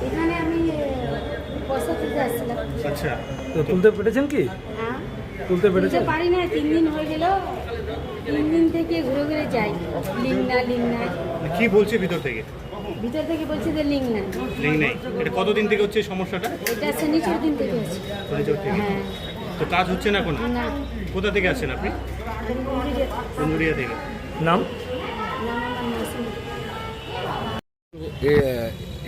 এখানে আমি পয়সা তুলতে আসছিলাম। আচ্ছা, তো তুলতে পেরেছেন কি? হ্যাঁ, তুলতে তুলতে পেরেছেন? পারি না, 3 দিন হয়ে গেল। 3 দিন থেকে ঘুরে ঘুরে যাই, লিঙ্ক না। কি বলছে ভিতর থেকে? ভিতর থেকে বলছে যে লিঙ্ক না। লিঙ্ক নেই। এটা কতদিন থেকে হচ্ছে এই সমস্যাটা? এটা শনিবার দিন থেকে হচ্ছে। শনিবার থেকে। হ্যাঁ, তো কাজ হচ্ছে না এখন? না। কোথা থেকে আসছেন আপনি? বন্ধুরিয়া থেকে। নাম? আমার নাসিম।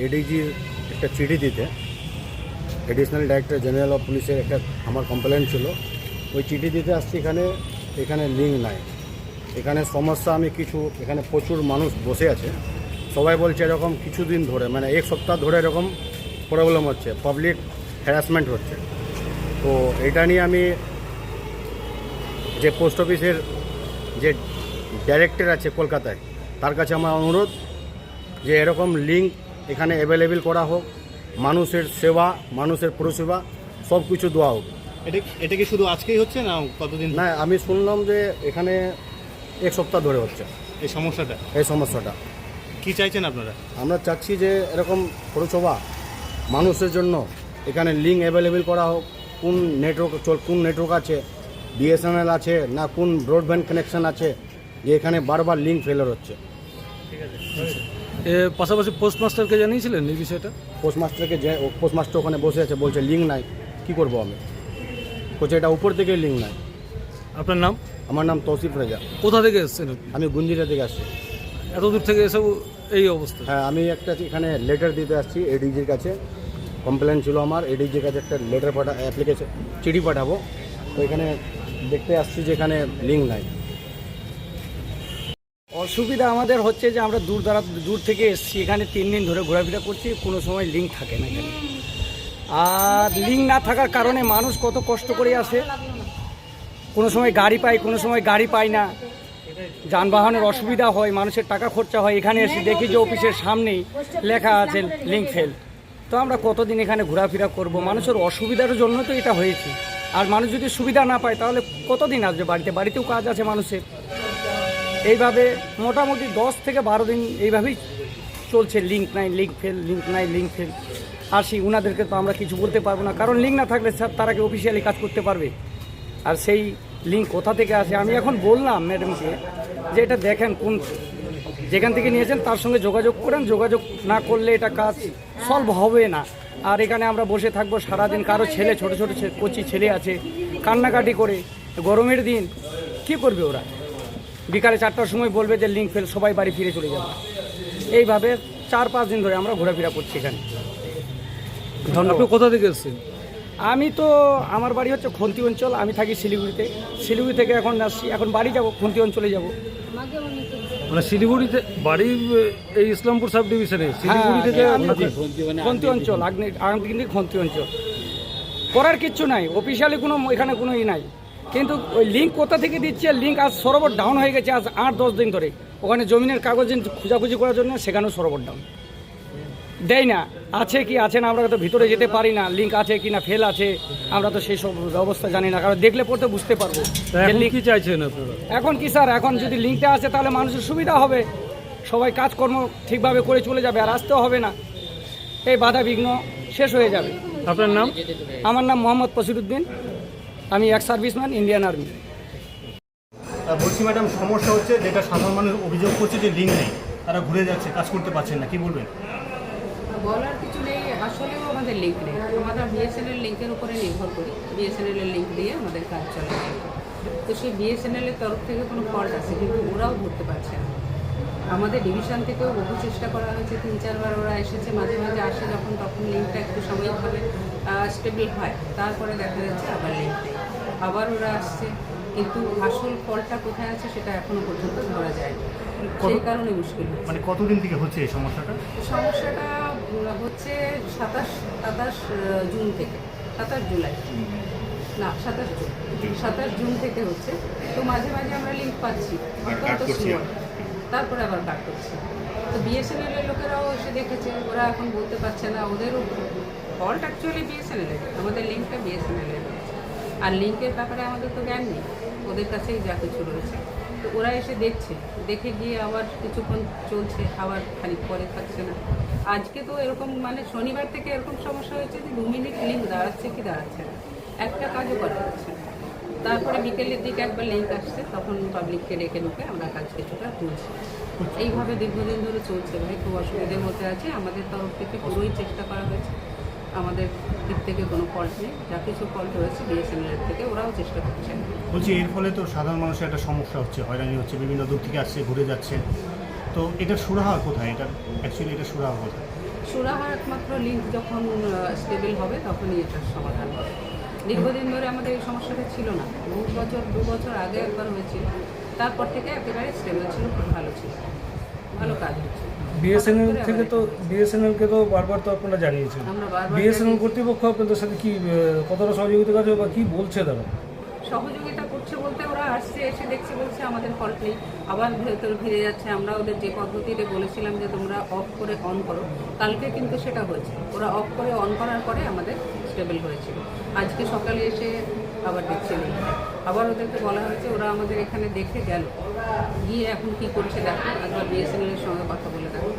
এডিজির একটা চিঠি দিতে, এডিশনাল ডাইরেক্টর জেনারেল অফ পুলিশের একটা আমার কমপ্লেন ছিল। ওই চিঠি দিতে আসছি। এখানে লিঙ্ক নাই। এখানে সমস্যা আমি কিছু, এখানে প্রচুর মানুষ বসে আছে। সবাই বলছে এরকম কিছুদিন ধরে, মানে 1 সপ্তাহ ধরে এরকম প্রবলেম হচ্ছে, পাবলিক হ্যারাসমেন্ট হচ্ছে। তো এটা নিয়ে আমি যে পোস্ট অফিসের যে ডাইরেক্টর আছে কলকাতায়, তার কাছে আমার অনুরোধ যে এরকম লিঙ্ক এখানে অ্যাভেলেবেল করা হোক, মানুষের সেবা, মানুষের পরিষেবা সব কিছু দেওয়া হোক। এটা কি শুধু আজকেই হচ্ছে না কতদিন? না, আমি শুনলাম যে এখানে 1 সপ্তাহ ধরে হচ্ছে এই সমস্যাটা। এই সমস্যাটা। কি চাইছেন আপনারা? আমরা চাচ্ছি যে এরকম পরিষেবা মানুষের জন্য এখানে লিঙ্ক অ্যাভেলেবেল করা হোক। কোন নেটওয়ার্ক আছে, বিএসএনএল আছে না কোন ব্রডব্যান্ড কানেকশন আছে, যে এখানে বারবার লিঙ্ক ফেলার হচ্ছে। পাশাপাশি পোস্টমাস্টারকে জানিয়েছিলেন এই বিষয়টা? পোস্টমাস্টার ওখানে বসে আছে, বলছে লিঙ্ক নাই। কি করব আমি? বলছে এটা উপর থেকে লিঙ্ক নাই। আপনার নাম? আমার নাম তৌসিফ রেজা। কোথা থেকে এসেছেন আপনি? আমি গুঞ্জিরা থেকে আসছি। এত দূর থেকে এসব এই অবস্থা? হ্যাঁ, আমি একটা এখানে লেটার দিতে আসছি এডিজির কাছে। কমপ্লেন ছিল আমার, এডিজির কাছে একটা লেটার অ্যাপ্লিকেশন চিঠি পাঠাবো। তো এখানে দেখতে আসছি যে এখানে লিঙ্ক নাই। অসুবিধা আমাদের হচ্ছে যে আমরা দূর থেকে এসেছি, এখানে 3 দিন ধরে ঘোরাফেরা করছি, কোনো সময় লিঙ্ক থাকে না এখানে। আর লিঙ্ক না থাকার কারণে মানুষ কত কষ্ট করে আসে, কোনো সময় গাড়ি পায়, কোনো সময় গাড়ি পায় না, যানবাহনের অসুবিধা হয়, মানুষের টাকা খরচা হয়। এখানে এসে দেখি যে অফিসের সামনেই লেখা আছে লিঙ্ক ফেল। তো আমরা কতদিন এখানে ঘোরাফেরা করব? মানুষের অসুবিধার জন্য তো এটা হয়েছে। আর মানুষ যদি সুবিধা না পায় তাহলে কতদিন আসবে বাড়িতেও কাজ আছে মানুষের। এইভাবে মোটামুটি 10 থেকে 12 দিন এইভাবেই চলছে। লিঙ্ক নাই, লিঙ্ক ফেল, লিঙ্ক নাই, লিঙ্ক ফেল। আর সেই ওনাদেরকে তো আমরা কিছু বলতে পারবো না, কারণ লিঙ্ক না থাকলে স্যার তারা কি অফিসিয়ালি কাজ করতে পারবে? আর সেই লিঙ্ক কোথা থেকে আসে? আমি এখন বললাম ম্যাডামকে যে এটা দেখেন, যেখান থেকে নিয়েছেন তার সঙ্গে যোগাযোগ করেন। যোগাযোগ না করলে এটা কাজ সলভ হবে না। আর এখানে আমরা বসে থাকবো সারাদিন। কারো ছেলে, ছোট ছোট কচি ছেলে আছে, কান্নাকাটি করে। গরমের দিন কি করবে ওরা? বিকালে 4টার সময় বলবে যে লিঙ্ক ফেল, সবাই বাড়ি ফিরে চলে যাবে। এইভাবে 4-5 দিন ধরে আমরা ঘোরাফেরা করছি এখানে। আপনি কোথা থেকে এসেছেন? আমি তো, আমার বাড়ি হচ্ছে খন্তি অঞ্চল, আমি থাকি শিলিগুড়িতে। শিলিগুড়ি থেকে এখন আসছি, এখন বাড়ি যাব, খন্তি অঞ্চলে যাব। মানে শিলিগুড়িতে বাড়ি? এই ইসলামপুর সাব ডিভিশনে শিলিগুড়ি থেকে? খন্তি অঞ্চল, আগ্নেয় খন্তি অঞ্চল। করার কিচ্ছু নাই, অফিসিয়ালি কোনো এখানে কোনো নাই। কিন্তু ওই লিঙ্ক কোথা থেকে দিচ্ছে? লিঙ্ক আজ সর্ভার ডাউন হয়ে গেছে, আজ 8-10 দিন ধরে। ওখানে জমিনের কাগজ খোঁজাখুঁজি করার জন্য সেখানেও সর্ভার ডাউন দেয় না। আছে কি আছে না আমরা তো ভিতরে যেতে পারি না। লিঙ্ক আছে কি না ফেল আছে আমরা তো সেই সব অবস্থা জানি না, কারণ দেখলে পড়তে বুঝতে পারবো। কি চাইছেন আপনারা এখন কি স্যার, এখন যদি লিঙ্কটা আসে তাহলে মানুষের সুবিধা হবে, সবাই কাজকর্ম ঠিকভাবে করে চলে যাবে, আর আসতেও হবে না, এই বাধা বিঘ্ন শেষ হয়ে যাবে। আপনার নাম? আমার নাম মোহাম্মদ পসিরুদ্দিন, আমি এক সার্ভিসম্যান, ইন্ডিয়ান আর্মি। বলছি ম্যাডাম, সমস্যা হচ্ছে যেটা সাধারণ মানুষ অভিযোগ করছে যে লিঙ্ক নেই, তারা ঘুরে যাচ্ছে, কাজ করতে পারছেন না, কি বলবেন? বলার কিছু নেই, আসলেও আমাদের লিঙ্ক নেই। আমরা বিএসএনএল লিঙ্কের উপরে নির্ভর করি, বিএসএনএল এর লিঙ্ক দিয়ে আমাদের কাজ চলে। তো সেই বিএসএনএল এর তরফ থেকে কোনো ফল্ট আছে, কিন্তু ওরাও ধরতে পারছে না। আমাদের ডিভিশন থেকেও বহু চেষ্টা করা হয়েছে, 3-4 বার ওরা এসেছে, মাঝে মাঝে আসে যখন, তখন লিঙ্কটা একটু সাময়িকভাবে স্টেবল হয়, তারপরে দেখা যাচ্ছে আবার লিঙ্ক নেই, আবার ওরা আসছে, কিন্তু আসল ফলটা কোথায় আছে সেটা এখনো পর্যন্ত ধরা যায়নি। সেই কারণে মুশকিল হচ্ছে। মানে কতদিন থেকে হচ্ছে এই সমস্যাটা? সমস্যাটা হচ্ছে 27 জুন থেকে, 27 জুলাই না 27 জুন থেকে হচ্ছে। তো মাঝে মাঝে আমরা লিঙ্ক পাচ্ছি, তারপরে আবার কাট করছি। তো বিএসএনএল এর লোকেরাও এসে দেখেছে, ওরা এখন বলতে পারছে না, ওদেরও ফল্ট অ্যাকচুয়ালি বিএসএনএল এর, আমাদের লিঙ্কটা বিএসএনএল এর। আর লিঙ্কের ব্যাপারে আমাদের তো জ্ঞান নেই, ওদের কাছেই যা কিছু রয়েছে। তো তো ওরা এসে দেখছে, দেখে গিয়ে আবার কিছুক্ষণ চলছে, আবার খানিক পরে থাকছে না। আজকে তো এরকম মানে শনিবার থেকে এরকম সমস্যা হয়েছে যে 2 মিনিট লিঙ্ক দাঁড়াচ্ছে কি দাঁড়াচ্ছে না, একটা কাজও করা যাচ্ছে না। তারপরে বিকেলের দিকে একবার লিঙ্ক আসছে, তখন পাবলিককে ডেকে ঢুকে আমরা কাজ কিছুটা তুলছি। এইভাবে দীর্ঘদিন ধরে চলছে ভাই, খুব অসুবিধার মধ্যে আছে। আমাদের তরফ থেকে পুরোই চেষ্টা করা হয়েছে, আমাদের দিক থেকে কোনো ফল্ট নেই। যা কিছু ফল্ট হয়েছে বিএসএনএলের থেকে ওরাও চেষ্টা করছে। বলছি এর ফলে তো সাধারণ মানুষের একটা সমস্যা হচ্ছে, হয়রানি হচ্ছে, বিভিন্ন দূর থেকে আসছে, ঘুরে যাচ্ছে। তো এটা সুরাহা কোথায়? এটা অ্যাকচুয়ালি এটা সুরাহা কোথায়? সুরাহার একমাত্র লিঙ্ক যখন স্টেবল হবে তখনই এটার সমাধান হবে। দীর্ঘদিন ধরে আমাদের এই সমস্যাটা ছিল না, 2 বছর আগে একবার হয়েছিল, তারপর থেকে একেবারে স্টেবল ছিল, খুব ভালো ছিল, ভালো কাজ হচ্ছে। বিএসএনএল থেকে তো বিএসএনএলকে তো বারবার তো আপনারা জানিয়েছেন, আমরা বারবার বিএসএনএল কর্তৃপক্ষ আপনাদের সাথে কি কতটা সহযোগিতা কাজ বা কি বলছে তারা? সহযোগিতা করছে বলতে ওরা আসছে, এসে দেখছে, বলছে আমাদের ফল্ট নেই, আবার ভেতরে ফিরে যাচ্ছে। আমরা ওদের যে পদ্ধতিতে বলেছিলাম যে তোমরা অফ করে অন করো, কালকে কিন্তু সেটা হয়েছে। ওরা অফ করে অন করার পরে আমাদের স্টেবল হয়েছিল। আজকে সকালে এসে আবার দেখছিলেন, আবার ওদেরকে বলা হয়েছে, ওরা আমাদের এখানে দেখে গেল, গিয়ে এখন কি করছে দেখো, একবার বিএসএনএলের সঙ্গে কথা বলে দেখো।